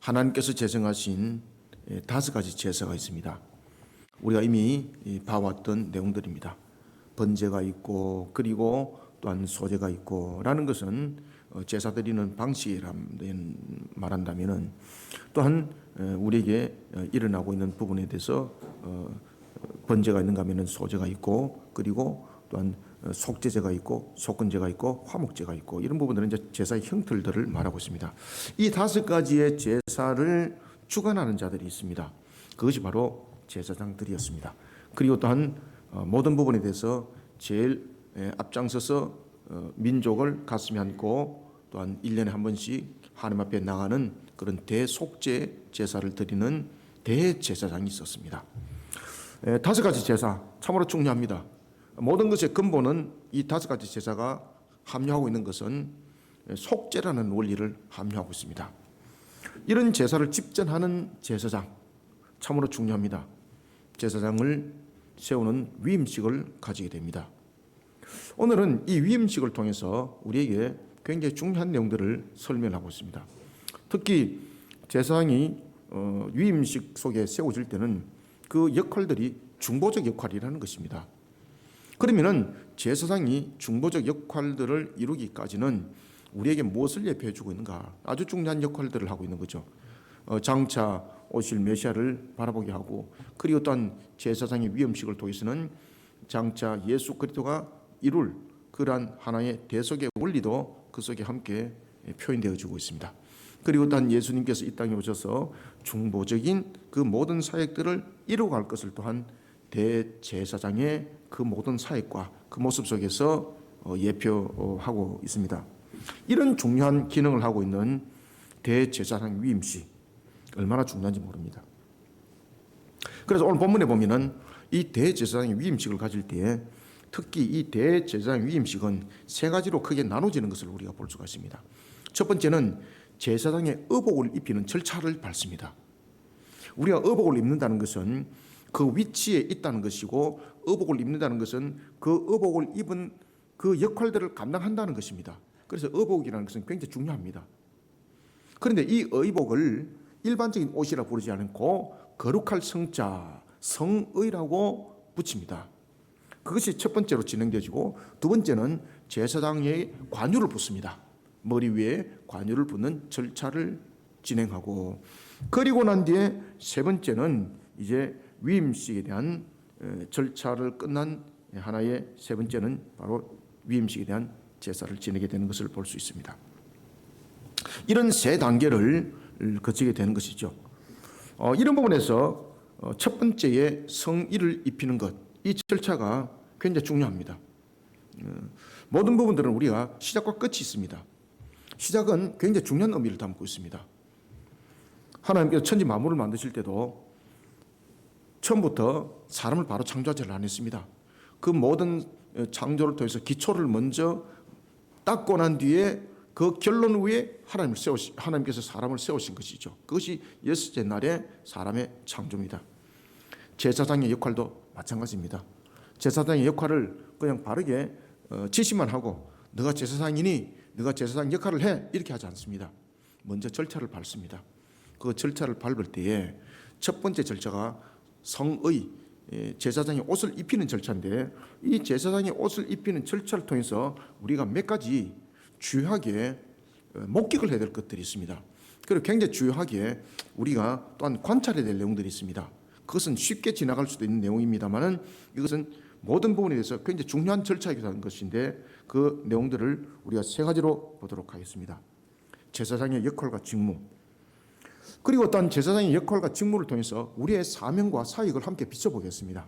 하나님께서 제정하신 5가지 제사가 있습니다. 우리가 이미 봐왔던 내용들입니다. 번제가 있고 그리고 또한 소제가 있고 라는 것은 제사 드리는 방식이라 말한다면 또한 우리에게 일어나고 있는 부분에 대해서 번제가 있는가 하면 소제가 있고 그리고 또한 속죄제가 있고 속건제가 있고 화목제가 있고 이런 부분들은 이제 제사의 형태들을 말하고 있습니다. 이 5가지의 제사를 주관하는 자들이 있습니다. 그것이 바로 제사장들이었습니다. 그리고 또한 모든 부분에 대해서 제일 앞장서서 민족을 가슴에 안고 또한 1년에 한 번씩 하나님 앞에 나가는 그런 대속죄 제사를 드리는 대제사장이 있었습니다. 5가지 제사 참으로 중요합니다. 모든 것의 근본은 이 5가지 제사가 함유하고 있는 것은 속죄라는 원리를 함유하고 있습니다. 이런 제사를 집전하는 제사장 참으로 중요합니다. 제사장을 세우는 위임식을 가지게 됩니다. 오늘은 이 위임식을 통해서 우리에게 굉장히 중요한 내용들을 설명하고 있습니다. 특히 제사장이 위임식 속에 세워질 때는 그 역할들이 중보적 역할이라는 것입니다. 그러면은 제사장이 중보적 역할들을 이루기까지는 우리에게 무엇을 예표해 주고 있는가? 아주 중요한 역할들을 하고 있는 거죠. 장차 오실 메시아를 바라보게 하고 그리고 또한 제사장의 위임식을 통해서는 장차 예수 그리스도가 이룰 그러한 하나의 대속의 원리도 그 속에 함께 표현되어 주고 있습니다. 그리고 또한 예수님께서 이 땅에 오셔서 중보적인 그 모든 사역들을 이루어갈 것을 또한 대제사장의 그 모든 사역과 그 모습 속에서 예표하고 있습니다. 이런 중요한 기능을 하고 있는 대제사장 위임식 얼마나 중요한지 모릅니다. 그래서 오늘 본문에 보면은 이 대제사장의 위임식을 가질 때에 특히 이 대제사장 위임식은 3가지로 크게 나눠지는 것을 우리가 볼 수가 있습니다. 첫 번째는 제사장의 의복을 입히는 절차를 밟습니다. 우리가 의복을 입는다는 것은 그 위치에 있다는 것이고 의복을 입는다는 것은 그 의복을 입은 그 역할들을 감당한다는 것입니다. 그래서 의복이라는 것은 굉장히 중요합니다. 그런데 이 의복을 일반적인 옷이라 부르지 않고 거룩할 성자, 성의라고 붙입니다. 그것이 첫 번째로 진행되어지고 두 번째는 제사장의 관유를 붓습니다. 머리 위에 관유를 붓는 절차를 진행하고 그리고 난 뒤에 세 번째는 이제 위임식에 대한 절차를 끝난 하나의 세 번째는 바로 위임식에 대한 제사를 지내게 되는 것을 볼 수 있습니다. 이런 3단계를 거치게 되는 것이죠. 이런 부분에서 첫 번째의 성의를 입히는 것, 이 절차가 굉장히 중요합니다. 모든 부분들은 우리가 시작과 끝이 있습니다. 시작은 굉장히 중요한 의미를 담고 있습니다. 하나님께서 천지 만물을 만드실 때도 처음부터 사람을 바로 창조하지 않았습니다. 그 모든 창조를 통해서 기초를 먼저 닦고 난 뒤에 그 결론 위에 하나님께서 사람을 세우신 것이죠. 그것이 6째 날에 사람의 창조입니다. 제사장의 역할도 마찬가지입니다. 제사장의 역할을 그냥 바르게 지시만 하고 너가 제사장이니 너가 제사장 역할을 해 이렇게 하지 않습니다. 먼저 절차를 밟습니다. 그 절차를 밟을 때에 첫 번째 절차가 성의, 제사장이 옷을 입히는 절차인데 이 제사장이 옷을 입히는 절차를 통해서 우리가 몇 가지 주요하게 목격을 해야 될 것들이 있습니다. 그리고 굉장히 주요하게 우리가 또한 관찰해야 될 내용들이 있습니다. 그것은 쉽게 지나갈 수도 있는 내용입니다만 이것은 모든 부분에 대해서 굉장히 중요한 절차이기도 한 것인데 그 내용들을 우리가 3가지로 보도록 하겠습니다. 제사장의 역할과 직무, 그리고 또한 제사장의 역할과 직무를 통해서 우리의 사명과 사역을 함께 비춰보겠습니다.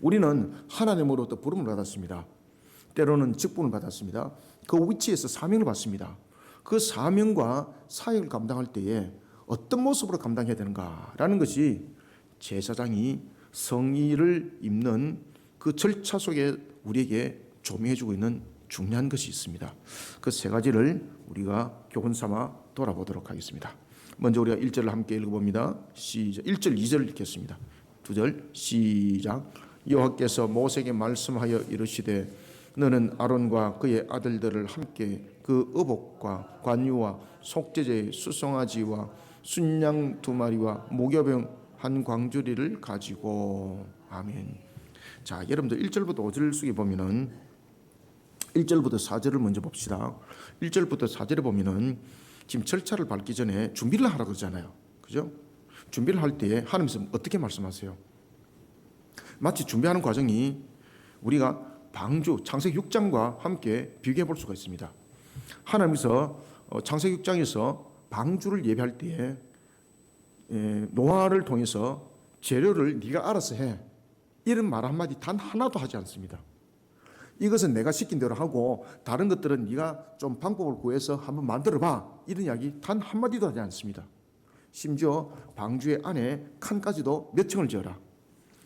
우리는 하나님으로부터 부름을 받았습니다. 때로는 직분을 받았습니다. 그 위치에서 사명을 받습니다. 그 사명과 사역을 감당할 때에 어떤 모습으로 감당해야 되는가라는 것이 제사장이 성의를 입는 그 절차 속에 우리에게 조명해주고 있는 중요한 것이 있습니다. 그 3가지를 우리가 교훈 삼아 돌아보도록 하겠습니다. 먼저 우리가 1절을 함께 읽어봅니다. 시작. 1절, 2절 읽겠습니다. 2절 시작. 여호와께서 모세에게 말씀하여 이르시되 너는 아론과 그의 아들들을 함께 그 의복과 관유와 속죄제의 수송아지와 순양 2마리와 무교병 한 광주리를 가지고. 아멘. 자, 여러분들 1절부터 5절 속에 보면은 1절부터 4절을 먼저 봅시다. 1절부터 4절에 보면은 지금 절차를 밟기 전에 준비를 하라 그러잖아요. 그죠? 준비를 할 때 하나님께서 어떻게 말씀하세요? 마치 준비하는 과정이 우리가 방주 창세기 6장과 함께 비교해 볼 수가 있습니다. 하나님께서 창세기 6장에서 방주를 예배할 때에 노아를 통해서 재료를 네가 알아서 해, 이런 말 한마디 단 하나도 하지 않습니다. 이것은 내가 시킨 대로 하고 다른 것들은 네가 좀 방법을 구해서 한번 만들어봐, 이런 이야기 단 한마디도 하지 않습니다. 심지어 방주의 안에 칸까지도 몇 층을 지어라?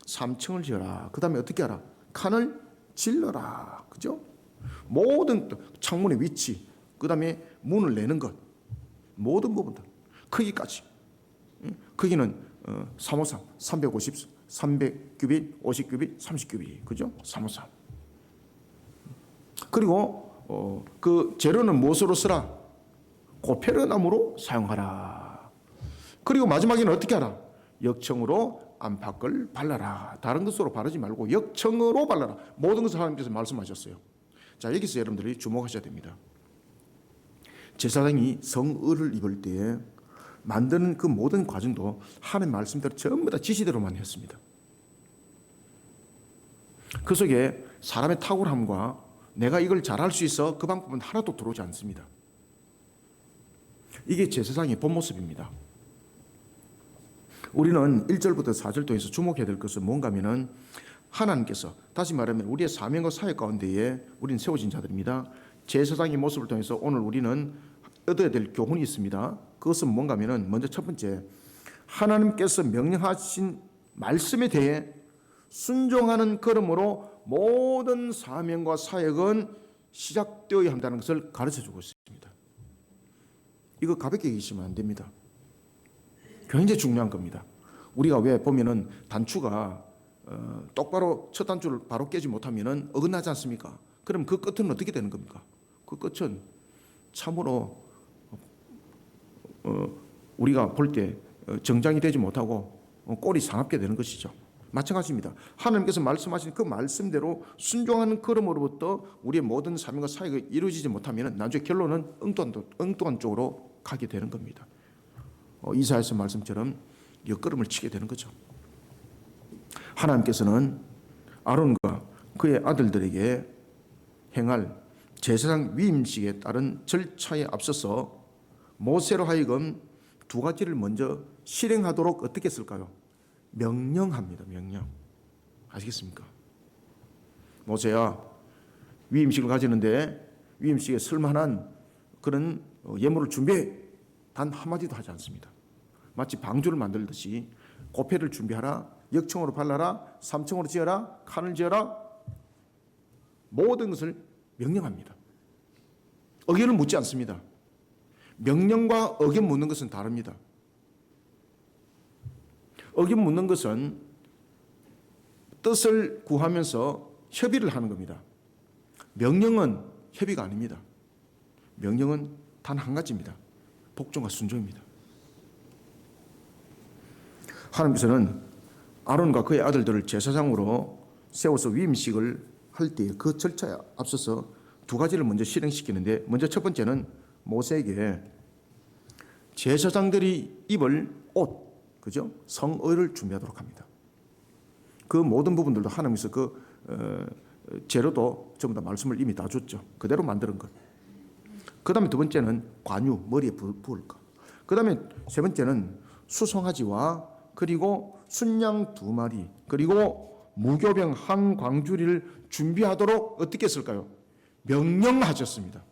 3층을 지어라. 그 다음에 어떻게 하라? 칸을 질러라. 그죠? 모든 창문의 위치, 그 다음에 문을 내는 것, 모든 부분들, 크기까지. 크기는 353, 350, 300규빗, 50규빗, 30규빗. 그죠? 353. 그리고 그 재료는 무엇으로 쓰라? 고페르나무로 사용하라. 그리고 마지막에는 어떻게 하라? 역청으로 안팎을 발라라. 다른 것으로 바르지 말고 역청으로 발라라. 모든 것을 하나님께서 말씀하셨어요. 자, 여기서 여러분들이 주목하셔야 됩니다. 제사장이 성의를 입을 때 만드는 그 모든 과정도 하나님 말씀대로 전부 다 지시대로만 했습니다. 그 속에 사람의 탁월함과 내가 이걸 잘할 수 있어, 그 방법은 하나도 들어오지 않습니다. 이게 제사장의 본 모습입니다. 우리는 1절부터 4절 통해서 주목해야 될 것은 뭔가 하면은 하나님께서, 다시 말하면 우리의 사명과 사역 가운데에 우리는 세워진 자들입니다. 제사장의 모습을 통해서 오늘 우리는 얻어야 될 교훈이 있습니다. 그것은 뭔가 하면은 먼저 첫 번째, 하나님께서 명령하신 말씀에 대해 순종하는 걸음으로 모든 사명과 사역은 시작되어야 한다는 것을 가르쳐주고 있습니다. 이거 가볍게 여기시면 안 됩니다. 굉장히 중요한 겁니다. 우리가 왜 보면은 단추가 똑바로 첫 단추를 바로 깨지 못하면은 어긋나지 않습니까? 그럼 그 끝은 어떻게 되는 겁니까? 그 끝은 참으로 우리가 볼 때 정장이 되지 못하고 꼴이 상합게 되는 것이죠. 마찬가지입니다. 하나님께서 말씀하신 그 말씀대로 순종하는 걸음으로부터 우리의 모든 삶과 사역이 이루어지지 못하면 나중에 결론은 엉뚱한 쪽으로 가게 되는 겁니다. 이사야서 말씀처럼 옆걸음을 치게 되는 거죠. 하나님께서는 아론과 그의 아들들에게 행할 제사장 위임식에 따른 절차에 앞서서 모세로 하여금 두 가지를 먼저 실행하도록 어떻게 했을까요? 명령합니다. 명령. 아시겠습니까? 모세야, 위임식을 가지는데 위임식에 쓸만한 그런 예물을 준비해. 단 한마디도 하지 않습니다. 마치 방주를 만들듯이 고패를 준비하라, 역청으로 발라라, 3층으로 지어라, 칸을 지어라, 모든 것을 명령합니다. 의견을 묻지 않습니다. 명령과 의견 묻는 것은 다릅니다. 의견 묻는 것은 뜻을 구하면서 협의를 하는 겁니다. 명령은 협의가 아닙니다. 명령은 단 한 가지입니다. 복종과 순종입니다. 하나님께서는 아론과 그의 아들들을 제사장으로 세워서 위임식을 할 때 그 절차에 앞서서 두 가지를 먼저 실행시키는데, 먼저 첫 번째는 모세에게 제사장들이 입을 옷, 그죠? 성의를 준비하도록 합니다. 그 모든 부분들도 하나님께서 재료도 전부 다 말씀을 이미 다 줬죠. 그대로 만드는 것. 그 다음에 두 번째는 관유, 머리에 부을 것. 그 다음에 세 번째는 수송아지와 그리고 순양 2마리 그리고 무교병 한 광주리를 준비하도록 어떻게 했을까요? 명령하셨습니다.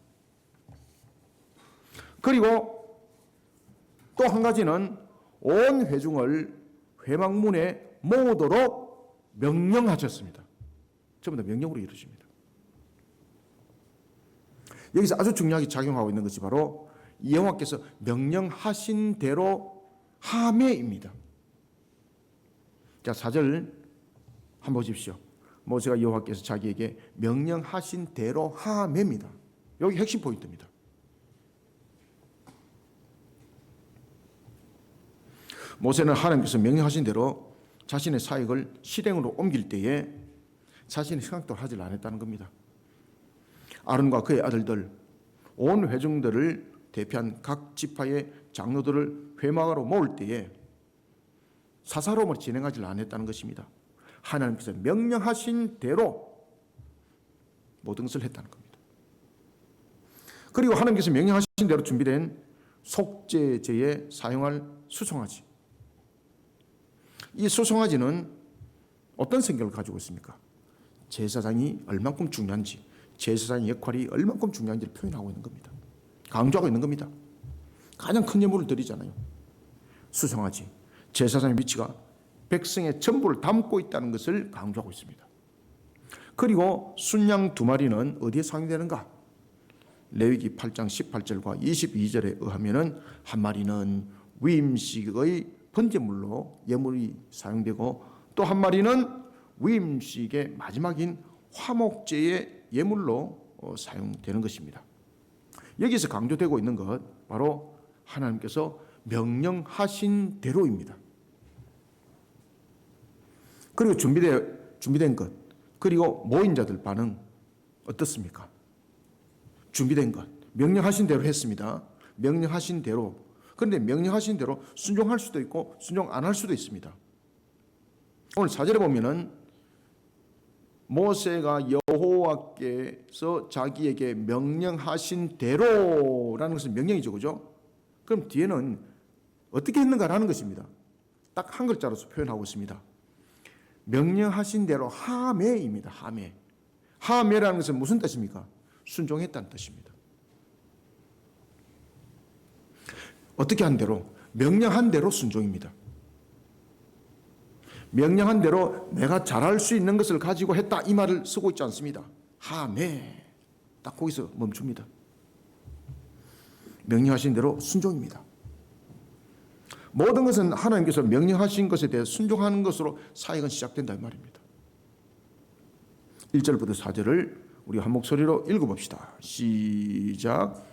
그리고 또 한 가지는 온 회중을 회막문에 모으도록 명령하셨습니다. 전부 다 명령으로 이루어집니다. 여기서 아주 중요하게 작용하고 있는 것이 바로 여호와께서 명령하신 대로 하매입니다. 자, 4절 한번 보십시오. 모세가 여호와께서 자기에게 명령하신 대로 하매입니다. 여기 핵심 포인트입니다. 모세는 하나님께서 명령하신 대로 자신의 사역을 실행으로 옮길 때에 자신의 생각도 하지 않았다는 겁니다. 아론과 그의 아들들, 온 회중들을 대표한 각 지파의 장로들을 회막으로 모을 때에 사사로움을 진행하지 않았다는 것입니다. 하나님께서 명령하신 대로 모든 것을 했다는 겁니다. 그리고 하나님께서 명령하신 대로 준비된 속죄제에 사용할 수송아지, 이 수송아지는 어떤 성격을 가지고 있습니까? 제사장이 얼만큼 중요한지, 제사장의 역할이 얼만큼 중요한지를 표현하고 있는 겁니다. 강조하고 있는 겁니다. 가장 큰 예물을 드리잖아요. 수송아지, 제사장의 위치가 백성의 전부를 담고 있다는 것을 강조하고 있습니다. 그리고 순양 2마리는 어디에 사용되는가? 레위기 8장 18절과 22절에 의하면 한 마리는 위임식의 번제물로 예물이 사용되고, 또 한 마리는 위임식의 마지막인 화목제의 예물로 사용되는 것입니다. 여기서 강조되고 있는 것 바로 하나님께서 명령하신 대로입니다. 그리고 준비된 것, 그리고 모인 자들 반응 어떻습니까? 준비된 것, 명령하신 대로 했습니다. 명령하신 대로. 그런데 명령하신 대로 순종할 수도 있고 순종 안 할 수도 있습니다. 오늘 4절에 보면은 모세가 여호와께서 자기에게 명령하신 대로라는 것은 명령이죠, 그죠? 그럼 뒤에는 어떻게 했는가라는 것입니다. 딱 한 글자로서 표현하고 있습니다. 명령하신 대로 하매입니다. 하매. 하매라는 것은 무슨 뜻입니까? 순종했다는 뜻입니다. 어떻게 한 대로? 명령한 대로 순종입니다. 명령한 대로 내가 잘할 수 있는 것을 가지고 했다, 이 말을 쓰고 있지 않습니다. 하매. 딱 거기서 멈춥니다. 명령하신 대로 순종입니다. 모든 것은 하나님께서 명령하신 것에 대해 순종하는 것으로 사역은 시작된다 이 말입니다. 1절부터 4절을 우리 한 목소리로 읽어봅시다. 시작.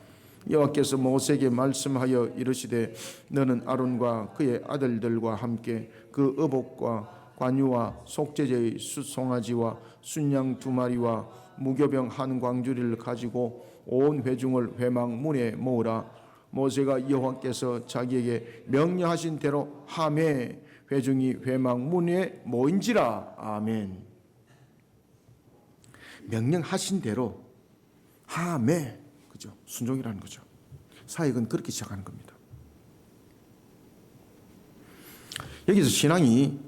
여호와께서 모세에게 말씀하여 이르시되 너는 아론과 그의 아들들과 함께 그 의복과 관유와 속죄제의 수송아지와 순양 2마리와 무교병 한 광주리를 가지고 온 회중을 회막 문에 모으라. 모세가 여호와께서 자기에게 명령하신 대로 하매 회중이 회막 문에 모인지라. 아멘. 명령하신 대로 하매, 그죠? 순종이라는 거죠. 사역은 그렇게 시작하는 겁니다. 여기서 신앙이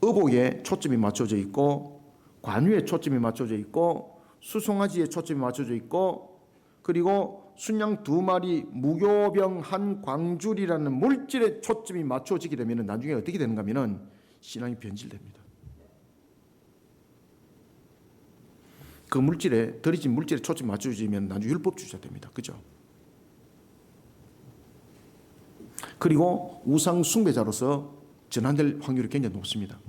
의복에 초점이 맞춰져 있고, 관유에 초점이 맞춰져 있고, 수송아지에 초점이 맞춰져 있고, 그리고 순양 2마리 무교병 한 광줄이라는 물질에 초점이 맞춰지게 되면 나중에 어떻게 되는가 하면 신앙이 변질됩니다. 그 물질에, 드려진 물질에 초점이 맞춰지면 나중에 율법주의자 됩니다. 그죠? 그리고 우상 숭배자로서 전환될 확률이 굉장히 높습니다.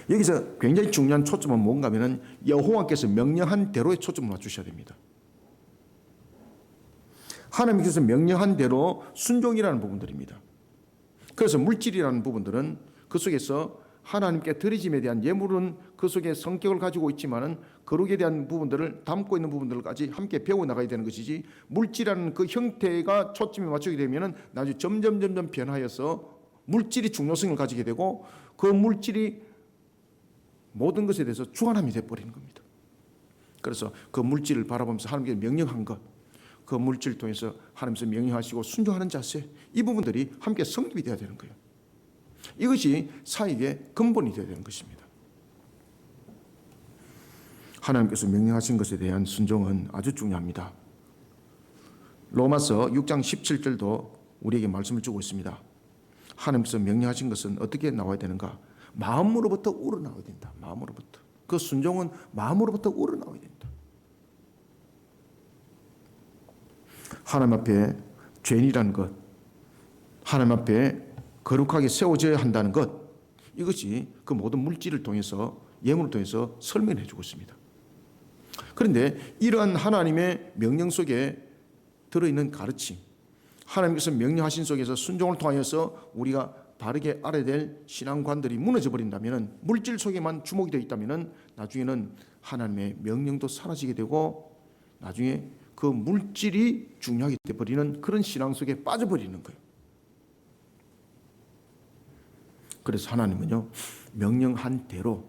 여기서 굉장히 중요한 초점은 뭔가 하면 여호와께서 명령한 대로의 초점을 맞추셔야 됩니다. 하나님께서 명령한 대로 순종이라는 부분들입니다. 그래서 물질이라는 부분들은 그 속에서 하나님께 드리짐에 대한 예물은 그 속에 성격을 가지고 있지만은 거룩에 대한 부분들을 담고 있는 부분들까지 함께 배워 나가야 되는 것이지, 물질이라는 그 형태가 초점이 맞추게 되면은 나중에 점점 변화해서 물질이 중요성을 가지게 되고 그 물질이 모든 것에 대해서 주관함이 되어버리는 겁니다. 그래서 그 물질을 바라보면서 하나님께서 명령한 것, 그 물질을 통해서 하나님께서 명령하시고 순종하는 자세, 이 부분들이 함께 성립이 되어야 되는 거예요. 이것이 사역의 근본이 되어야 되는 것입니다. 하나님께서 명령하신 것에 대한 순종은 아주 중요합니다. 로마서 6장 17절도 우리에게 말씀을 주고 있습니다. 하나님께서 명령하신 것은 어떻게 나와야 되는가? 마음으로부터 우러나와야 된다. 마음으로부터. 그 순종은 마음으로부터 우러나와야 된다. 하나님 앞에 죄인이라는 것, 하나님 앞에 거룩하게 세워져야 한다는 것, 이것이 그 모든 물질을 통해서, 예물을 통해서 설명해 주고 있습니다. 그런데 이러한 하나님의 명령 속에 들어있는 가르침, 하나님께서 명령하신 속에서 순종을 통하여서 우리가 바르게 알아야 될 신앙관들이 무너져 버린다면, 물질 속에만 주목이 되어 있다면 나중에는 하나님의 명령도 사라지게 되고 나중에 그 물질이 중요하게 되어버리는 그런 신앙 속에 빠져버리는 거예요. 그래서 하나님은요, 명령한 대로,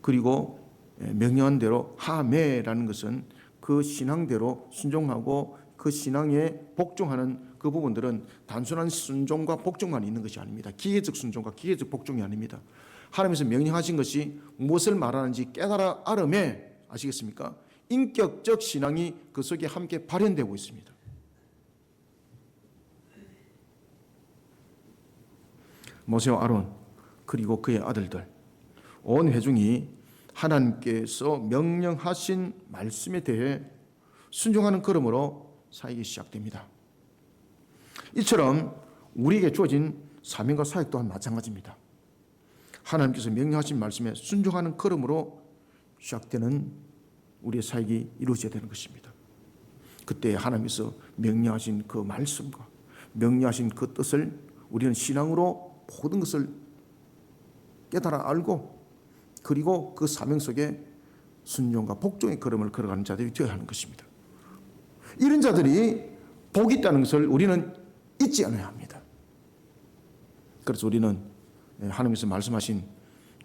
그리고 명령한 대로 하매라는 것은 그 신앙대로 순종하고 그 신앙에 복종하는 그 부분들은 단순한 순종과 복종만 있는 것이 아닙니다. 기계적 순종과 기계적 복종이 아닙니다. 하나님께서 명령하신 것이 무엇을 말하는지 깨달아 알음에, 아시겠습니까? 인격적 신앙이 그 속에 함께 발현되고 있습니다. 모세와 아론 그리고 그의 아들들, 온 회중이 하나님께서 명령하신 말씀에 대해 순종하는 걸음으로 사역이 시작됩니다. 이처럼 우리에게 주어진 사명과 사역 또한 마찬가지입니다. 하나님께서 명령하신 말씀에 순종하는 걸음으로 시작되는 우리의 사역이 이루어져야 되는 것입니다. 그때 하나님께서 명령하신 그 말씀과 명령하신 그 뜻을 우리는 신앙으로 모든 것을 깨달아 알고, 그리고 그 사명 속에 순종과 복종의 걸음을 걸어가는 자들이 되어야 하는 것입니다. 이런 자들이 복이 있다는 것을 우리는 잊지 않아야 합니다. 그래서 우리는 하나님께서 말씀하신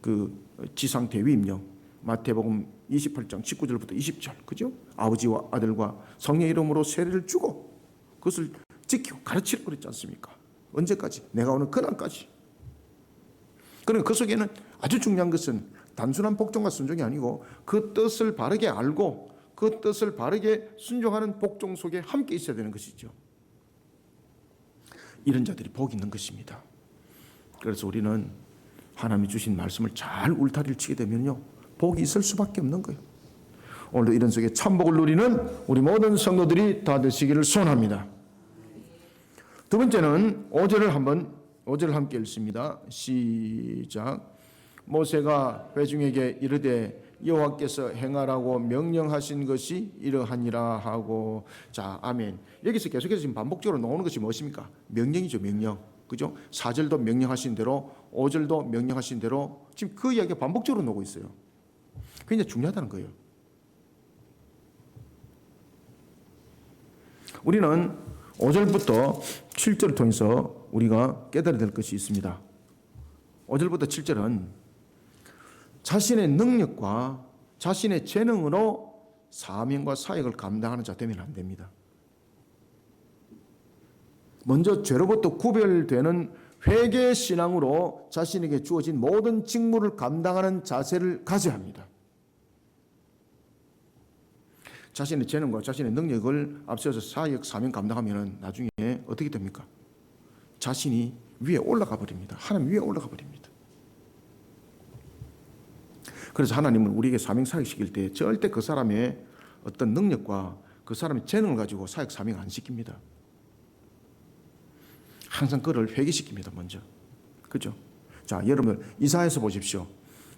그 지상 대위임령, 마태복음 28장 19절부터 20절, 그죠? 아버지와 아들과 성령의 이름으로 세례를 주고 그것을 지키고 가르치라고 그랬지 않습니까? 언제까지? 내가 오는 그날까지. 그러나 그 속에는 아주 중요한 것은 단순한 복종과 순종이 아니고 그 뜻을 바르게 알고 그 뜻을 바르게 순종하는 복종 속에 함께 있어야 되는 것이죠. 이런 자들이 복이 있는 것입니다. 그래서 우리는 하나님이 주신 말씀을 잘 울타리를 치게 되면요, 복이 있을 수밖에 없는 거예요. 오늘도 이런 속에 참복을 누리는 우리 모든 성도들이 다 되시기를 소원합니다. 두 번째는 5절을 함께 읽습니다. 시작. 모세가 회중에게 이르되 여호와께서 행하라고 명령하신 것이 이러하니라 하고. 자, 아멘. 여기서 계속해서 지금 반복적으로 나오는 것이 무엇입니까? 명령이죠, 명령. 그죠? 4절도 명령하신 대로, 5절도 명령하신 대로, 지금 그 이야기가 반복적으로 나오고 있어요. 굉장히 중요하다는 거예요. 우리는 5절부터 7절을 통해서 우리가 깨달아야 될 것이 있습니다. 5절부터 7절은 자신의 능력과 자신의 재능으로 사명과 사역을 감당하는 자 되면 안 됩니다. 먼저 죄로부터 구별되는 회개 신앙으로 자신에게 주어진 모든 직무를 감당하는 자세를 가져야 합니다. 자신의 재능과 자신의 능력을 앞세워서 사역, 사명 감당하면 나중에 어떻게 됩니까? 자신이 위에 올라가 버립니다. 하나님 위에 올라가 버립니다. 그래서 하나님은 우리에게 사명 사역 시킬 때 절대 그 사람의 어떤 능력과 그 사람의 재능을 가지고 사역 사명 안 시킵니다. 항상 그를 회개시킵니다. 먼저. 그죠? 자, 여러분들 이사야서 보십시오.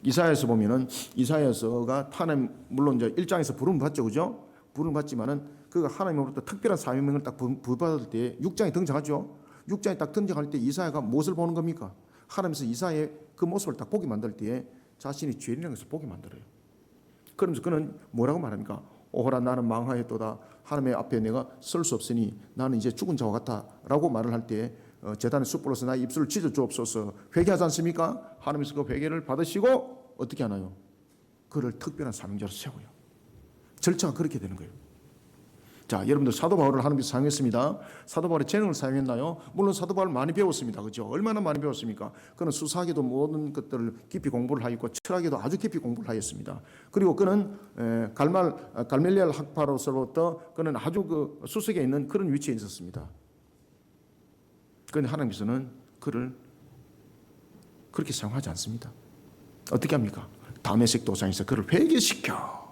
이사야서 보면은 이사야서가 하나님, 물론 이제 1장에서 부름을 받죠. 그죠? 부름을 받지만은 그가 하나님으로부터 특별한 사명을 딱 부받을 때 6장에 등장하죠. 6장에 딱 등장할 때 이사야가 무엇을 보는 겁니까? 하나님께서 이사야의 그 모습을 딱 보게 만들 때에 자신이 죄인이라는 것을 보게 만들어요. 그러면서 그는 뭐라고 말합니까? 오호라 나는 망하였도다. 하나님의 앞에 내가 설 수 없으니 나는 이제 죽은 자와 같아 라고 말을 할 때 제단의 숯불로서 나의 입술을 찢어 주옵소서. 회개하지 않습니까? 하나님께서 그 회개를 받으시고 어떻게 하나요? 그를 특별한 사명자로 세워요. 절차가 그렇게 되는 거예요. 자, 여러분들 사도 바울을 하나님께서 사용했습니다. 사도 바울의 재능을 사용했나요? 물론 사도 바울 많이 배웠습니다. 그렇죠? 얼마나 많이 배웠습니까? 그는 수사학에도 모든 것들을 깊이 공부를 하였고 철학에도 아주 깊이 공부를 하였습니다. 그리고 그는 갈멜리알 학파로서부터 그는 아주 그 수석에 있는 그런 위치에 있었습니다. 그런데 하나님께서는 그를 그렇게 사용하지 않습니다. 어떻게 합니까? 다메섹 도상에서 그를 회개시켜.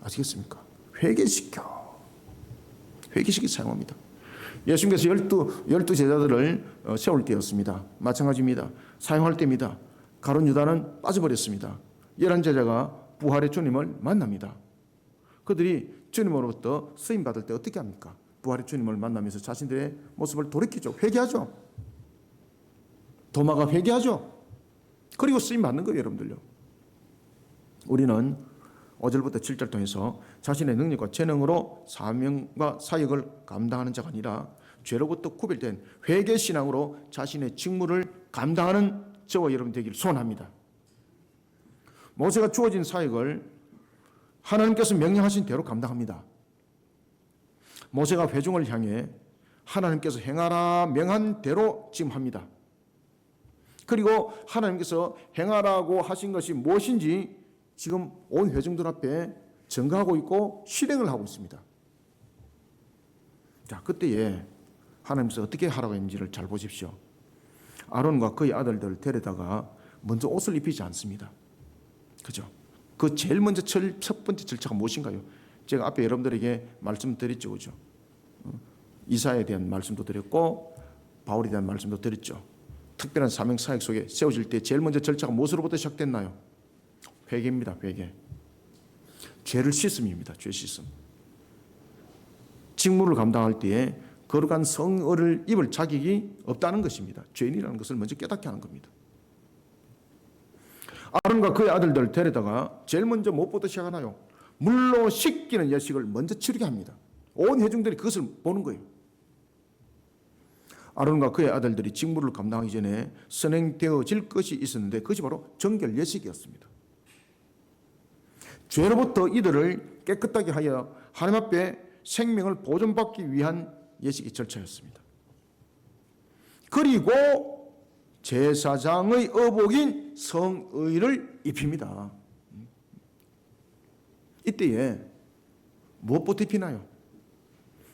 아시겠습니까? 회개시키 사용합니다. 예수님께서 12 제자들을 세울 때였습니다. 마찬가지입니다. 사용할 때입니다. 가룟 유다는 빠져버렸습니다. 11제자가 부활의 주님을 만납니다. 그들이 주님으로부터 쓰임 받을 때 어떻게 합니까? 부활의 주님을 만나면서 자신들의 모습을 돌이키죠. 회개하죠. 도마가 회개하죠. 그리고 쓰임 받는 거예요, 여러분들요. 우리는 5절부터 7절 통해서 자신의 능력과 재능으로 사명과 사역을 감당하는 자가 아니라 죄로부터 구별된 회개 신앙으로 자신의 직무를 감당하는 저와 여러분 되기를 소원합니다. 모세가 주어진 사역을 하나님께서 명령하신 대로 감당합니다. 모세가 회중을 향해 하나님께서 행하라 명한 대로 지금 합니다. 그리고 하나님께서 행하라고 하신 것이 무엇인지 지금 온 회중들 앞에 증거하고 있고 실행을 하고 있습니다. 자, 그때에 하나님께서 어떻게 하라고 했는지를 잘 보십시오. 아론과 그의 아들들을 데려다가 먼저 옷을 입히지 않습니다. 그죠? 그 제일 먼저 첫 번째 절차가 무엇인가요? 제가 앞에 여러분들에게 말씀드렸죠. 그죠? 이사에 대한 말씀도 드렸고 바울에 대한 말씀도 드렸죠. 특별한 사명 사역 속에 세워질 때 제일 먼저 절차가 무엇으로부터 시작됐나요? 회개입니다. 회개. 죄를 씻음입니다. 죄 씻음. 직무를 감당할 때에 거룩한 성의를 입을 자격이 없다는 것입니다. 죄인이라는 것을 먼저 깨닫게 하는 겁니다. 아론과 그의 아들들을 데려다가 제일 먼저 무엇부터 시작하나요? 물로 씻기는 예식을 먼저 치르게 합니다. 온 회중들이 그것을 보는 거예요. 아론과 그의 아들들이 직무를 감당하기 전에 선행되어질 것이 있었는데 그것이 바로 정결 예식이었습니다. 죄로부터 이들을 깨끗하게 하여 하나님 앞에 생명을 보존받기 위한 예식의 절차였습니다. 그리고 제사장의 의복인 성의를 입힙니다. 이때에 무엇부터 입히나요?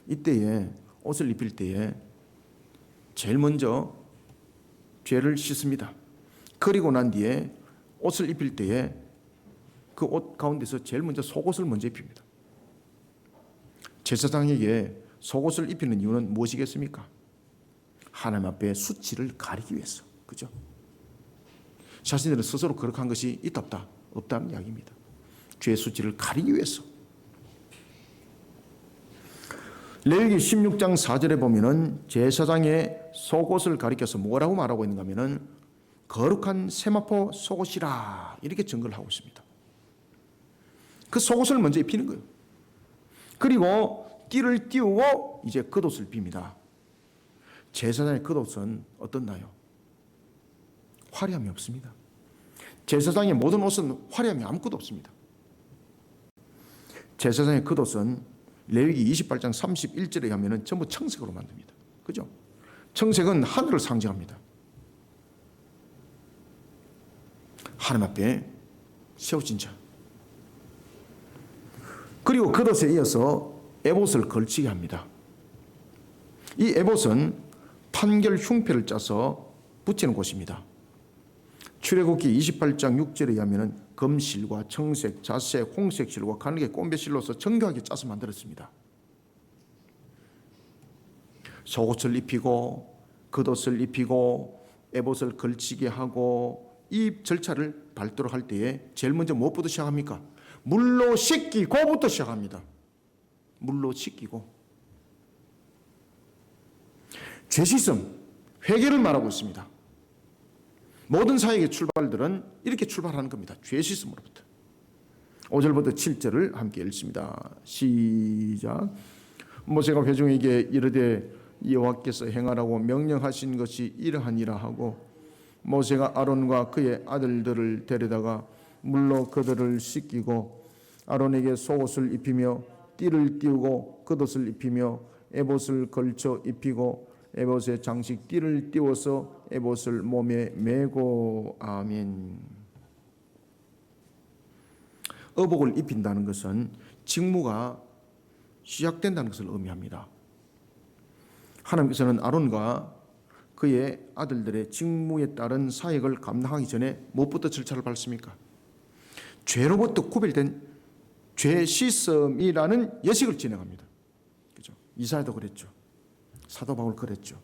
이때에 옷을 입힐 때에 제일 먼저 죄를 씻습니다. 그리고 난 뒤에 옷을 입힐 때에 그 옷 가운데서 제일 먼저 속옷을 먼저 입힙니다. 제사장에게 속옷을 입히는 이유는 무엇이겠습니까? 하나님 앞에 수치를 가리기 위해서. 그죠? 자신들은 스스로 거룩한 것이 있다 없다? 없다는 이야기입니다. 죄의 수치를 가리기 위해서. 레위기 16장 4절에 보면은 제사장의 속옷을 가리켜서 뭐라고 말하고 있는가 하면은 거룩한 세마포 속옷이라 이렇게 증거를 하고 있습니다. 그 속옷을 먼저 입히는 거예요. 그리고 띠를 띄우고 이제 겉옷을 빕니다. 제사장의 겉옷은 어떻나요? 화려함이 없습니다. 제사장의 모든 옷은 화려함이 아무것도 없습니다. 제사장의 겉옷은 레위기 28장 31절에 하면은 전부 청색으로 만듭니다. 그죠? 청색은 하늘을 상징합니다. 하나님 앞에 세워진 자. 그리고 겉옷에 이어서 에봇을 걸치게 합니다. 이 에봇은 판결 흉패를 짜서 붙이는 곳입니다. 출애굽기 28장 6절에 의하면 금실과 청색, 자색, 홍색 실과 가늘게 꼰배 실로서 정교하게 짜서 만들었습니다. 속옷을 입히고 겉옷을 입히고 에봇을 걸치게 하고 이 절차를 밟도록 할 때에 제일 먼저 무엇부터 시작합니까? 물로 씻기고부터 시작합니다. 물로 씻기고. 죄 씻음, 회개를 말하고 있습니다. 모든 사역의 출발들은 이렇게 출발하는 겁니다. 죄 씻음으로부터. 5절부터 7절을 함께 읽습니다. 시작. 모세가 회중에게 이르되 여호와께서 행하라고 명령하신 것이 이러하니라 하고 모세가 아론과 그의 아들들을 데려다가 물로 그들을 씻기고 아론에게 속옷을 입히며 띠를 띄우고 겉옷을 입히며 에봇을 걸쳐 입히고 에봇의 장식 띠를 띄워서 에봇을 몸에 메고. 아멘. 의복을 입힌다는 것은 직무가 시작된다는 것을 의미합니다. 하나님께서는 아론과 그의 아들들의 직무에 따른 사역을 감당하기 전에 무엇부터 절차를 밟습니까? 죄로부터 구별된 죄 씻음이라는 예식을 진행합니다. 그죠? 이사야도 그랬죠. 사도 바울 그랬죠.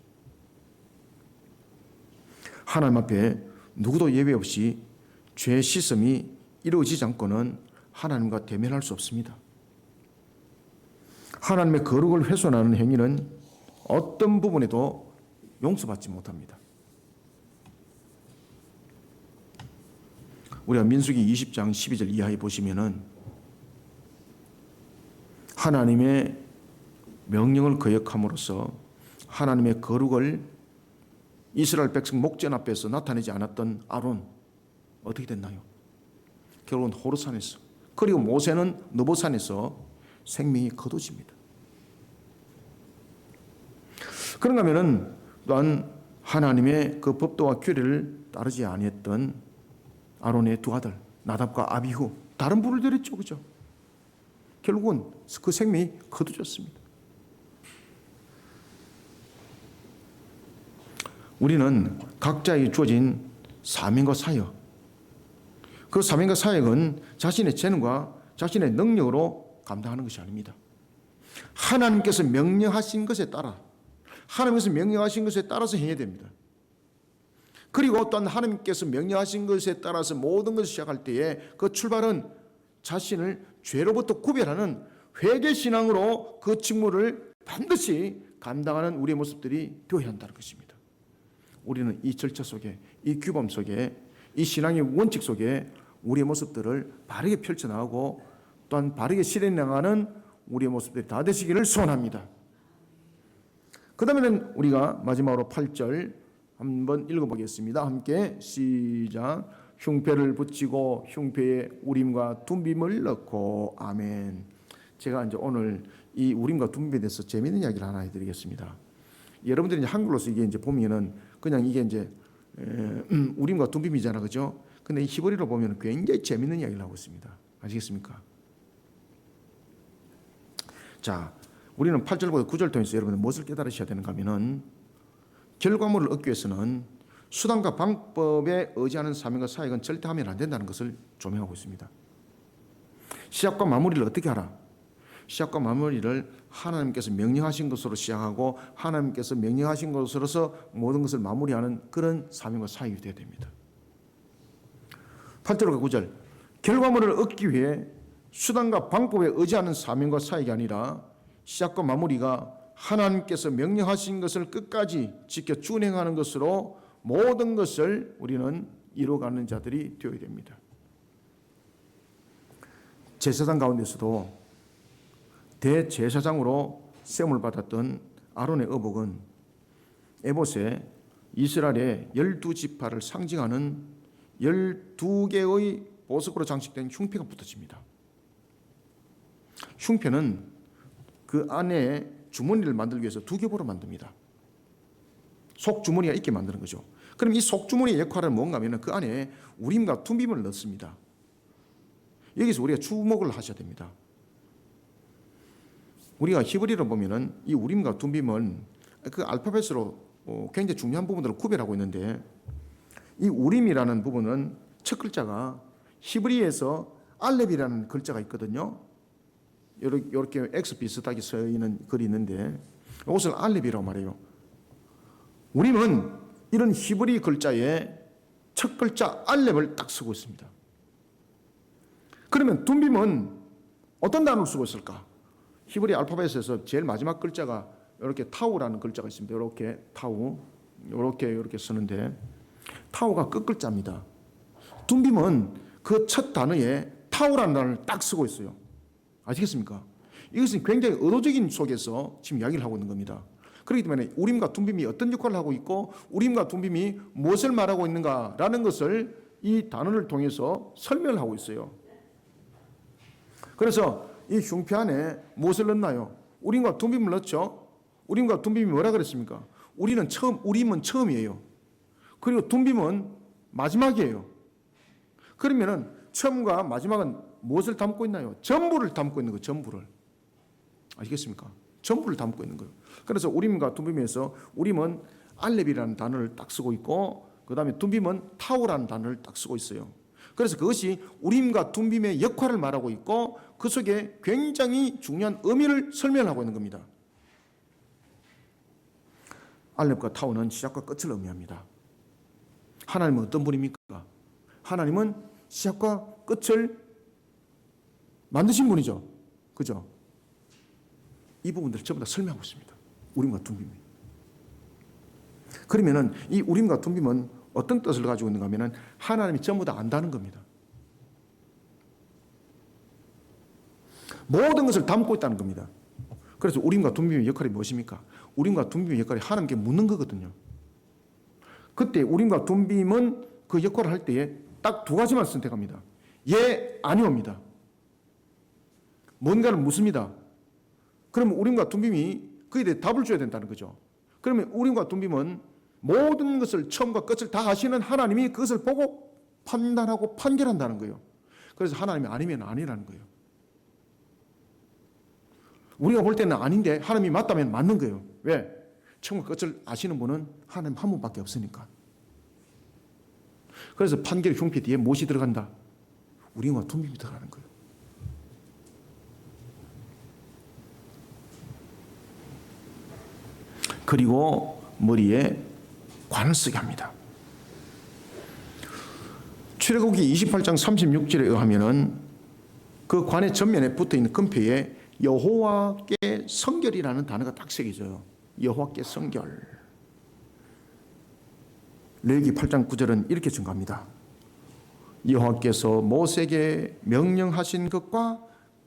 하나님 앞에 누구도 예외 없이 죄 씻음이 이루어지지 않고는 하나님과 대면할 수 없습니다. 하나님의 거룩을 훼손하는 행위는 어떤 부분에도 용서받지 못합니다. 우리가 민수기 20장 12절 이하에 보시면은 하나님의 명령을 거역함으로써 하나님의 거룩을 이스라엘 백성 목전 앞에서 나타내지 않았던 아론 어떻게 됐나요? 결국은 호르산에서, 그리고 모세는 느보산에서 생명이 거두집니다. 그런가 하면은 또한 하나님의 그 법도와 규례를 따르지 아니했던 아론의 두 아들 나답과 아비후 다른 불을 들였죠, 그죠? 결국은 그 생명이 거두졌습니다. 우리는 각자에게 주어진 사명과 사역, 그 사명과 사역은 자신의 재능과 자신의 능력으로 감당하는 것이 아닙니다. 하나님께서 명령하신 것에 따라, 하나님께서 명령하신 것에 따라서 행해야 됩니다. 그리고 또한 하나님께서 명령하신 것에 따라서 모든 것을 시작할 때에 그 출발은 자신을 죄로부터 구별하는 회개신앙으로 그 직무를 반드시 감당하는 우리의 모습들이 되어야 한다는 것입니다. 우리는 이 절차 속에, 이 규범 속에, 이 신앙의 원칙 속에 우리의 모습들을 바르게 펼쳐나가고 또한 바르게 실현나가는 우리의 모습들이 다 되시기를 소원합니다. 그 다음에는 우리가 마지막으로 8절 한번 읽어보겠습니다. 함께 시작. 흉패를 붙이고 흉패에 우림과 둠빔을 넣고. 아멘. 제가 이제 오늘 이 우림과 둠빔에 대해서 재미있는 이야기를 하나 해드리겠습니다. 여러분들이 이제 한글로서 이게 이제 보면은 그냥 이게 이제 우림과 둠빔이잖아, 그죠? 근데 이 히브리로 보면 굉장히 재미있는 이야기를 하고 있습니다. 아시겠습니까? 자, 우리는 8절부터 9절 통해서 여러분들 무엇을 깨달으셔야 되는가 하면은 결과물을 얻기 위해서는 수단과 방법에 의지하는 사명과 사역은 절대 하면 안 된다는 것을 조명하고 있습니다. 시작과 마무리를 어떻게 하라? 시작과 마무리를 하나님께서 명령하신 것으로 시작하고 하나님께서 명령하신 것으로서 모든 것을 마무리하는 그런 사명과 사역이 되어야 됩니다. 8절과 9절 결과물을 얻기 위해 수단과 방법에 의지하는 사명과 사역이 아니라 시작과 마무리가 하나님께서 명령하신 것을 끝까지 지켜 준행하는 것으로 모든 것을 우리는 이루어가는 자들이 되어야 됩니다. 제사장 가운데서도 대제사장으로 세움을 받았던 아론의 의복은 에봇에 이스라엘의 12지파를 상징하는 12개의 보석으로 장식된 흉패가 붙어집니다. 흉패는 그 안에 주머니를 만들기 위해서 두 겹으로 만듭니다. 속주머니가 있게 만드는 거죠. 그럼 이 속주머니의 역할은 뭔가 하면 그 안에 우림과 둠빔을 넣습니다. 여기서 우리가 주목을 하셔야 됩니다. 우리가 히브리로 보면은 이 우림과 둠빔은 그 알파벳으로 굉장히 중요한 부분들을 구별하고 있는데 이 우림이라는 부분은 첫 글자가 히브리에서 알렙이라는 글자가 있거든요. 이렇게 X 비슷하게 써 있는 글이 있는데 이것을 알렙이라고 말해요. 우림은 이런 히브리 글자의 첫 글자 알렙을 딱 쓰고 있습니다. 그러면 둠빔은 어떤 단어를 쓰고 있을까? 히브리 알파벳에서 제일 마지막 글자가 이렇게 타우라는 글자가 있습니다. 이렇게 타우, 이렇게 쓰는데 타우가 끝글자입니다. 둠빔은 그 첫 단어에 타우라는 단어를 딱 쓰고 있어요. 아시겠습니까? 이것은 굉장히 의도적인 속에서 지금 이야기를 하고 있는 겁니다. 그렇기 때문에 우림과 둠빔이 어떤 역할을 하고 있고 우림과 둠빔이 무엇을 말하고 있는가라는 것을 이 단어를 통해서 설명을 하고 있어요. 그래서 이 흉패 안에 무엇을 넣나요? 우림과 둠빔을 넣죠. 우림과 둠빔이 뭐라 그랬습니까? 우림은 처음이에요. 그리고 둠빔은 마지막이에요. 그러면은 처음과 마지막은 무엇을 담고 있나요? 전부를 담고 있는 거예요. 전부를. 아시겠습니까? 전부를 담고 있는 거예요. 그래서 우림과 둠빔에서 우림은 알렙이라는 단어를 딱 쓰고 있고 그 다음에 둠빔은 타우라는 단어를 딱 쓰고 있어요. 그래서 그것이 우림과 둠빔의 역할을 말하고 있고 그 속에 굉장히 중요한 의미를 설명하고 있는 겁니다. 알렙과 타우는 시작과 끝을 의미합니다. 하나님은 어떤 분입니까? 하나님은 시작과 끝을 만드신 분이죠. 그죠? 이 부분들을 전부 다 설명하고 있습니다. 우림과 둠빔이. 그러면은 이 우림과 둠빔은 어떤 뜻을 가지고 있는가 하면은 하나님이 전부 다 안다는 겁니다. 모든 것을 담고 있다는 겁니다. 그래서 우림과 둠빔의 역할이 무엇입니까? 우림과 둠빔의 역할이 하나님께 묻는 거거든요. 그때 우림과 둠빔은 그 역할을 할 때에 딱 두 가지만 선택합니다. 예, 아니옵니다. 뭔가를 묻습니다. 그러면 우림과 둠빔이 그에 대해 답을 줘야 된다는 거죠. 그러면 우림과 둠빔은 모든 것을 처음과 끝을 다 아시는 하나님이 그것을 보고 판단하고 판결한다는 거예요. 그래서 하나님이 아니면 아니라는 거예요. 우리가 볼 때는 아닌데 하나님이 맞다면 맞는 거예요. 왜? 처음과 끝을 아시는 분은 하나님 한 분밖에 없으니까. 그래서 판결 흉패 뒤에 무엇이 들어간다? 우림과 둠빔이 들어가는 거예요. 그리고 머리에 관을 쓰게 합니다. 출애굽기 28장 36절에 의하면은 그 관의 전면에 붙어 있는 금패에 여호와께 성결이라는 단어가 딱 새겨져요. 여호와께 성결. 레위기 8장 9절은 이렇게 증가합니다. 여호와께서 모세에게 명령하신 것과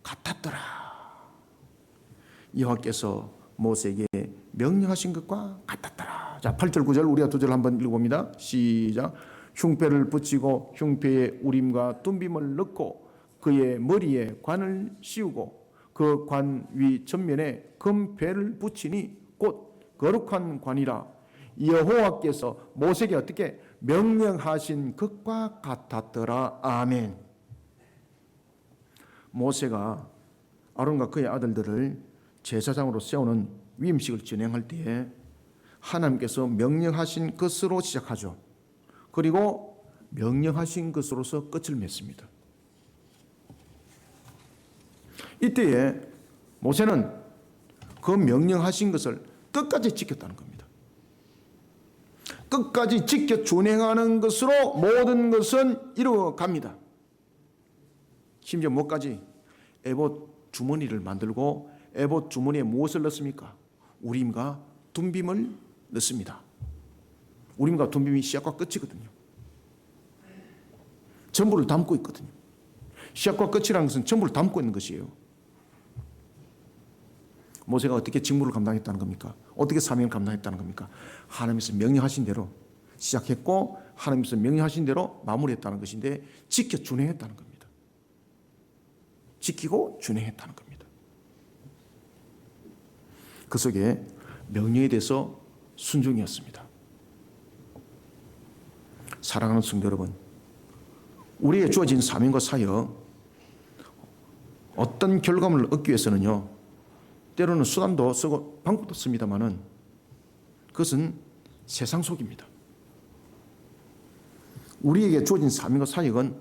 같았더라. 여호와께서 모세에게 명령하신 것과 같았더라. 자, 8절 9절 우리가 두 절 한번 읽어봅니다. 시작. 흉패를 붙이고 흉패에 우림과 둠빔을 넣고 그의 머리에 관을 씌우고 그 관 위 전면에 금배를 붙이니 곧 거룩한 관이라. 여호와께서 모세에게 어떻게 명령하신 것과 같았더라. 아멘. 모세가 아론과 그의 아들들을 제사장으로 세우는 위임식을 진행할 때에 하나님께서 명령하신 것으로 시작하죠. 그리고 명령하신 것으로서 끝을 맺습니다. 이때에 모세는 그 명령하신 것을 끝까지 지켰다는 겁니다. 끝까지 지켜 준행하는 것으로 모든 것은 이루어갑니다. 심지어 뭐까지? 에봇 주머니를 만들고 에봇 주머니에 무엇을 넣습니까? 우림과 둠빔을 넣습니다. 우림과 둠빔이 시작과 끝이거든요. 전부를 담고 있거든요. 시작과 끝이라는 것은 전부를 담고 있는 것이에요. 모세가 어떻게 직무를 감당했다는 겁니까? 어떻게 사명을 감당했다는 겁니까? 하나님께서 명령하신 대로 시작했고 하나님께서 명령하신 대로 마무리했다는 것인데 지켜 준행했다는 겁니다. 지키고 준행했다는 겁니다. 그 속에 명령에 대해서 순종이었습니다. 사랑하는 성도 여러분, 우리에게 주어진 사명과 사역, 어떤 결과물을 얻기 위해서는요, 때로는 수단도 쓰고 방법도 씁니다만은 그것은 세상 속입니다. 우리에게 주어진 사명과 사역은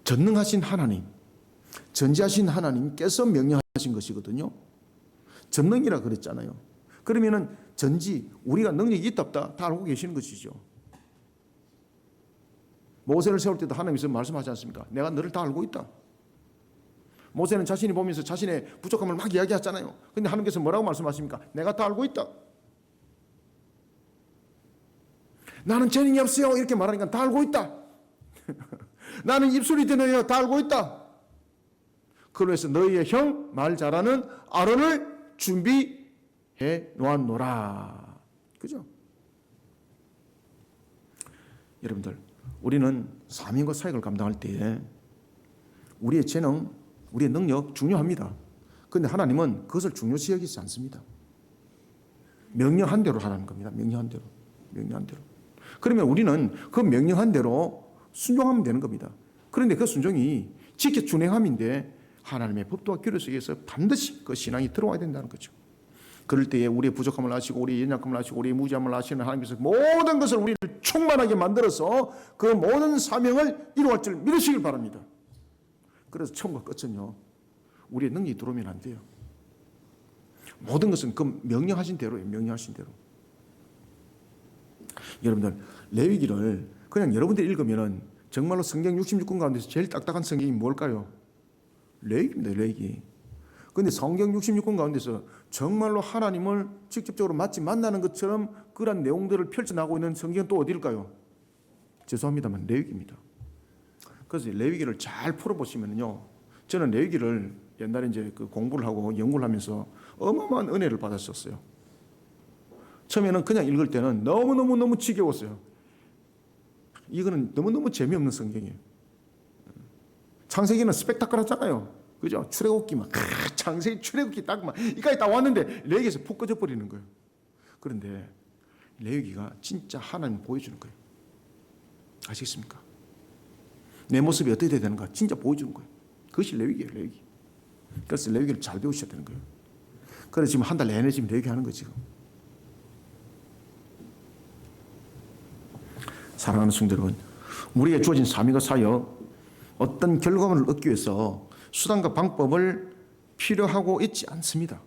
전능하신 하나님, 전지하신 하나님께서 명령하신 것이거든요. 전능이라 그랬잖아요. 그러면은 전지, 우리가 능력이 있다 없다 다 알고 계시는 것이죠. 모세를 세울 때도 하나님께서 말씀하지 않습니까? 내가 너를 다 알고 있다. 모세는 자신이 보면서 자신의 부족함을 막 이야기하잖아요. 그런데 하나님께서 뭐라고 말씀하십니까? 내가 다 알고 있다. 나는 재능이 없어요. 이렇게 말하니까 다 알고 있다. 나는 입술이 드네요. 다 알고 있다. 그래서 너희의 형, 말 잘하는 아론을 준비해 놓았노라. 그죠? 여러분들, 우리는 사명과 사역을 감당할 때에 우리의 재능, 우리의 능력 중요합니다. 그런데 하나님은 그것을 중요시 여기지 않습니다. 명령한 대로 하라는 겁니다. 명령한 대로. 명령한 대로. 그러면 우리는 그 명령한 대로 순종하면 되는 겁니다. 그런데 그 순종이 지켜 준행함인데 하나님의 법도와 규례 속에서 반드시 그 신앙이 들어와야 된다는 거죠. 그럴 때에 우리의 부족함을 아시고 우리의 연약함을 아시고 우리의 무지함을 아시는 하나님께서 모든 것을 우리를 충만하게 만들어서 그 모든 사명을 이루어갈 줄 믿으시길 바랍니다. 그래서 처음과 끝은요, 우리의 능력이 들어오면 안 돼요. 모든 것은 그 명령하신 대로예요. 명령하신 대로. 여러분들, 레위기를 그냥 여러분들이 읽으면은 정말로 성경 66권 가운데서 제일 딱딱한 성경이 뭘까요? 레위기입니다. 레위기. 그런데 성경 66권 가운데서 정말로 하나님을 직접적으로 마치 만나는 것처럼 그런 내용들을 펼쳐나가고 있는 성경은 또 어디일까요? 죄송합니다만 레위기입니다. 그래서 레위기를 잘 풀어보시면요, 저는 레위기를 옛날에 이제 그 공부를 하고 연구를 하면서 어마어마한 은혜를 받았었어요. 처음에는 그냥 읽을 때는 너무 지겨웠어요. 이거는 너무너무 재미없는 성경이에요. 창세기는 스펙타클하잖아요. 그죠? 출애굽기 막 창세기 출애굽기 딱 막 이까지 다 왔는데 레위기에서 푹 꺼져 버리는 거예요. 그런데 레위기가 진짜 하나님 보여주는 거예요. 아시겠습니까? 내 모습이 어떻게 돼야 되는가 진짜 보여주는 거예요. 그것이 레위기예요, 레위기. 그래서 레위기를 잘 배우셔야 되는 거예요. 그래서 지금 한 달 내내 지금 레위기 하는 거예요, 지금. 사랑하는 성도 여러분, 우리에게 주어진 사명과 사역, 어떤 결과물을 얻기 위해서 수단과 방법을 필요하고 있지 않습니다.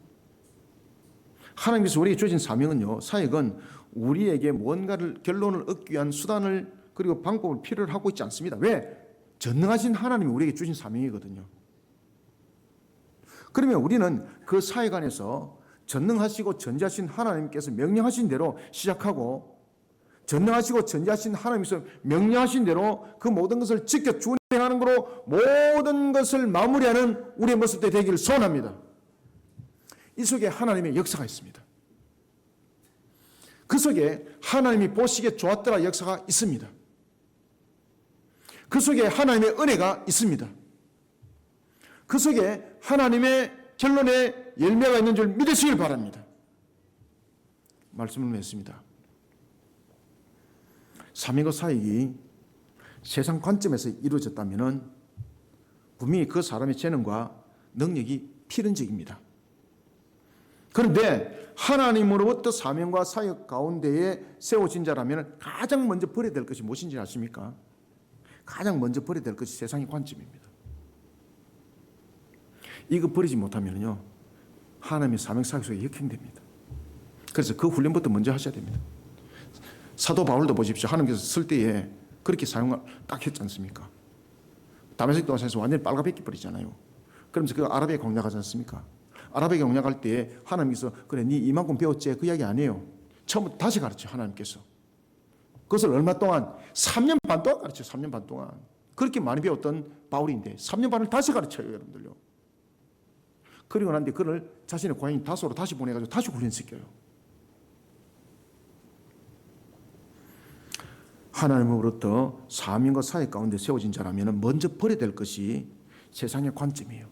하나님께서 우리에게 주어진 사명은요, 사역은 우리에게 뭔가를 결론을 얻기 위한 수단을 그리고 방법을 필요로 하고 있지 않습니다. 왜? 전능하신 하나님이 우리에게 주신 사명이거든요. 그러면 우리는 그 사역 안에서 전능하시고 전지하신 하나님께서 명령하신 대로 시작하고 전능하시고 전지하신 하나님께서 명령하신 대로 그 모든 것을 지켜 준행하는 것으로 모든 것을 마무리하는 우리의 모습들이 되기를 소원합니다. 이 속에 하나님의 역사가 있습니다. 그 속에 하나님이 보시기에 좋았더라 역사가 있습니다. 그 속에 하나님의 은혜가 있습니다. 그 속에 하나님의 결론의 열매가 있는 줄 믿으시길 바랍니다. 말씀을 맺습니다. 사명과 사역이 세상 관점에서 이루어졌다면 분명히 그 사람의 재능과 능력이 필연적입니다. 그런데 하나님으로부터 사명과 사역 가운데에 세워진 자라면 가장 먼저 버려야 될 것이 무엇인지 아십니까? 가장 먼저 버려야 될 것이 세상의 관점입니다. 이거 버리지 못하면요, 하나님의 사명 사역 속에 역행됩니다. 그래서 그 훈련부터 먼저 하셔야 됩니다. 사도 바울도 보십시오. 하나님께서 쓸 때에 그렇게 사용을 딱 했지 않습니까? 다메섹 도상에서 완전히 빨가벗겨 버리잖아요. 그러면서 그 아라비아 공략하지 않습니까? 아라비아 공략할 때 하나님께서 그래 네 이만큼 배웠지 그 이야기 아니에요. 처음부터 다시 가르쳐 하나님께서. 그것을 얼마 동안? 3년 반 동안 가르쳐요. 3년 반 동안. 그렇게 많이 배웠던 바울인데 3년 반을 다시 가르쳐요, 여러분들요. 그리고 난 뒤에 그를 자신의 고향인 다소로 다시 보내가지고 다시 훈련시켜요. 하나님으로부터 사명과 사역 가운데 세워진 자라면 먼저 버려야 될 것이 세상의 관점이에요.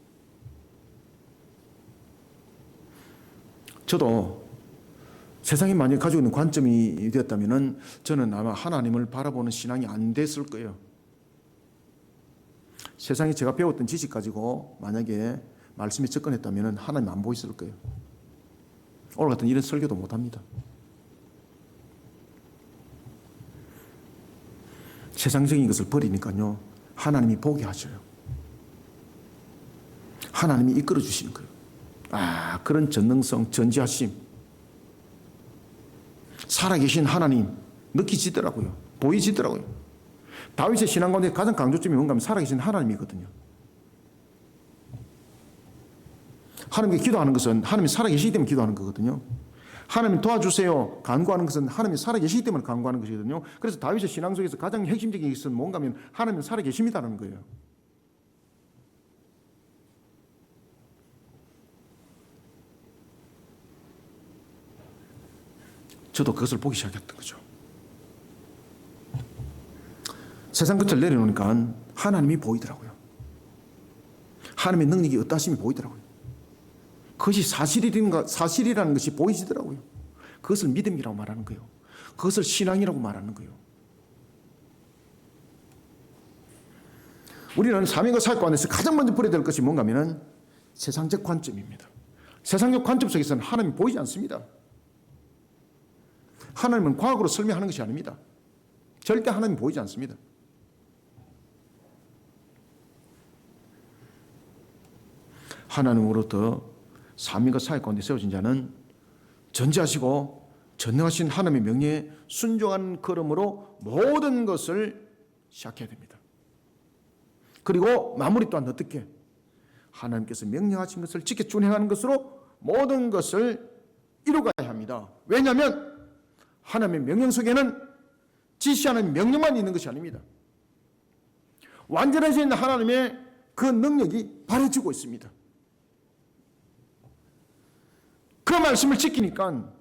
저도 세상이 만약 가지고 있는 관점이 되었다면 저는 아마 하나님을 바라보는 신앙이 안 됐을 거예요. 세상에 제가 배웠던 지식 가지고 만약에 말씀에 접근했다면 하나님 안 보였을 거예요. 오늘 같은 이런 설교도 못합니다. 세상적인 것을 버리니까요, 하나님이 보게 하셔요. 하나님이 이끌어 주시는 거예요. 아, 그런 전능성, 전지하심, 살아계신 하나님 느끼지더라고요. 보이지더라고요. 다윗의 신앙 가운데 가장 강조점이 뭔가 하면 살아계신 하나님이거든요. 하나님께 기도하는 것은 하나님이 살아계시기 때문에 기도하는 거거든요. 하나님 도와주세요 간구하는 것은 하나님이 살아계시기 때문에 간구하는 것이거든요. 그래서 다윗의 신앙 속에서 가장 핵심적인 것은 뭔가 하면 하나님은 살아계십니다라는 거예요. 저도 그것을 보기 시작했던 거죠. 세상 끝을 내려놓으니까 하나님이 보이더라고요. 하나님의 능력이 어떠하심이 보이더라고요. 그것이 사실이라는 것이 보이시더라고요. 그것을 믿음이라고 말하는 거예요. 그것을 신앙이라고 말하는 거예요. 우리는 사명과 사역 가운데서 가장 먼저 버려야 될 것이 뭔가 하면 세상적 관점입니다. 세상적 관점 속에서는 하나님이 보이지 않습니다. 하나님은 과학으로 설명하는 것이 아닙니다. 절대 하나님이 보이지 않습니다. 하나님으로부터 사명과 사역 가운데 세워진 자는 전지하시고 전능하신 하나님의 명령에 순종하는 걸음으로 모든 것을 시작해야 됩니다. 그리고 마무리 또한 어떻게? 하나님께서 명령하신 것을 지켜 준행하는 것으로 모든 것을 이루어가야 합니다. 왜냐하면 하나님의 명령 속에는 지시하는 명령만 있는 것이 아닙니다. 완전해진 하나님의 그 능력이 발휘지고 있습니다. 그 말씀을 지키니까,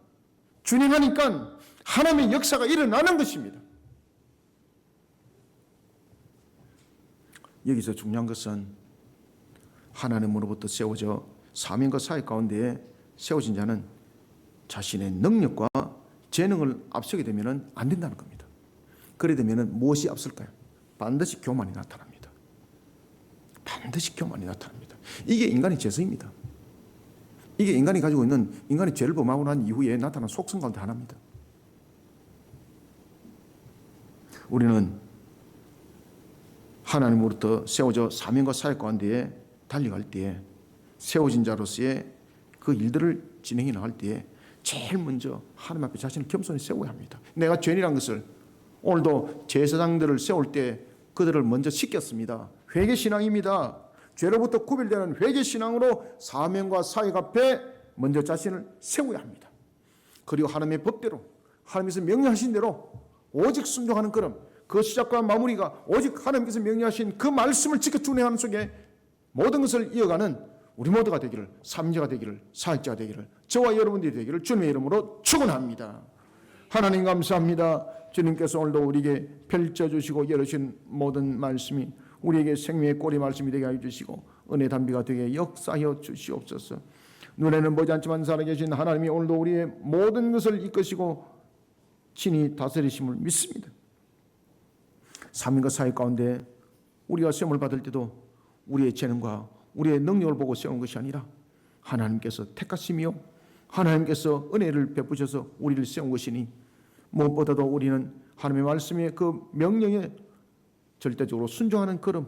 준행하니까 하나님의 역사가 일어나는 것입니다. 여기서 중요한 것은 하나님으로부터 세워져 사명과 사역 가운데 세워진 자는 자신의 능력과 재능을 앞서게 되면 안 된다는 겁니다. 그래 되면 무엇이 앞설까요? 반드시 교만이 나타납니다. 반드시 교만이 나타납니다. 이게 인간의 죄성입니다. 이게 인간이 가지고 있는, 인간이 죄를 범하고 난 이후에 나타난 속성 가운데 하나입니다. 우리는 하나님으로부터 세워져 사명과 사역 가운데 달려갈 때에, 세워진 자로서의 그 일들을 진행해 나갈 때에 제일 먼저 하나님 앞에 자신을 겸손히 세워야 합니다. 내가 죄인이라는 것을, 오늘도 제사장들을 세울 때 그들을 먼저 씻겼습니다. 회개신앙입니다. 죄로부터 구별되는 회개신앙으로 사명과 사역 앞에 먼저 자신을 세워야 합니다. 그리고 하나님의 법대로, 하나님께서 명령하신 대로 오직 순종하는 걸음, 그 시작과 마무리가 오직 하나님께서 명령하신 그 말씀을 지켜 준행하는 속에 모든 것을 이어가는 우리 모두가 되기를, 삼자가 되기를, 사역자가 되기를, 저와 여러분들이 되기를 주님의 이름으로 축원합니다. 하나님 감사합니다. 주님께서 오늘도 우리에게 펼쳐주시고 열으신 모든 말씀이 우리에게 생명의 꼬리 말씀이 되게 해주시고 은혜 담비가 되게 역사하여 주시옵소서. 눈에는 보지 않지만 살아계신 하나님이 오늘도 우리의 모든 것을 이끄시고 친히 다스리심을 믿습니다. 사명과 사역 가운데 우리가 시험을 받을 때도 우리의 재능과 우리의 능력을 보고 세운 것이 아니라 하나님께서 택하심이요 하나님께서 은혜를 베푸셔서 우리를 세운 것이니, 무엇보다도 우리는 하나님의 말씀의 그 명령에 절대적으로 순종하는 걸음,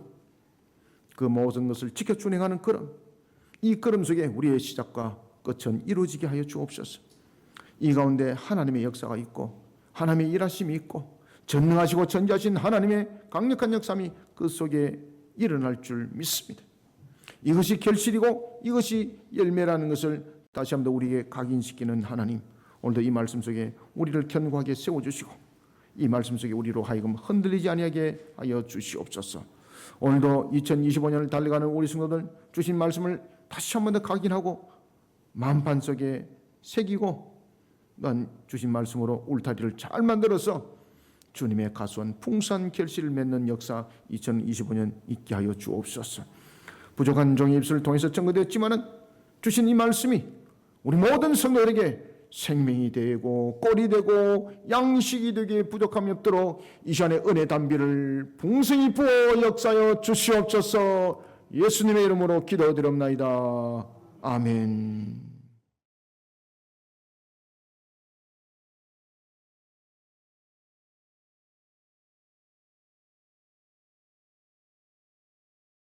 그 모든 것을 지켜 준행하는 걸음, 이 걸음 속에 우리의 시작과 끝은 이루어지게 하여 주옵소서. 이 가운데 하나님의 역사가 있고 하나님의 일하심이 있고 전능하시고 전지하신 하나님의 강력한 역사함이 그 속에 일어날 줄 믿습니다. 이것이 결실이고 이것이 열매라는 것을 다시 한번 우리에게 각인시키는 하나님, 오늘도 이 말씀 속에 우리를 견고하게 세워주시고 이 말씀 속에 우리로 하여금 흔들리지 아니하게 하여 주시옵소서. 오늘도 2025년을 달려가는 우리 성도들 주신 말씀을 다시 한번 더 각인하고 마음판 속에 새기고 난 주신 말씀으로 울타리를 잘 만들어서 주님의 가수한 풍성한 결실을 맺는 역사 2025년 있게 하여 주옵소서. 부족한 종의 입술을 통해서 증거되었지만은 주신 이 말씀이 우리 모든 성도들에게 생명이 되고 꼴이 되고 양식이 되게 부족함이 없도록 이 시간에 은혜 담비를 풍성히 부어 역사하여 주시옵소서. 예수님의 이름으로 기도드립나이다. 아멘.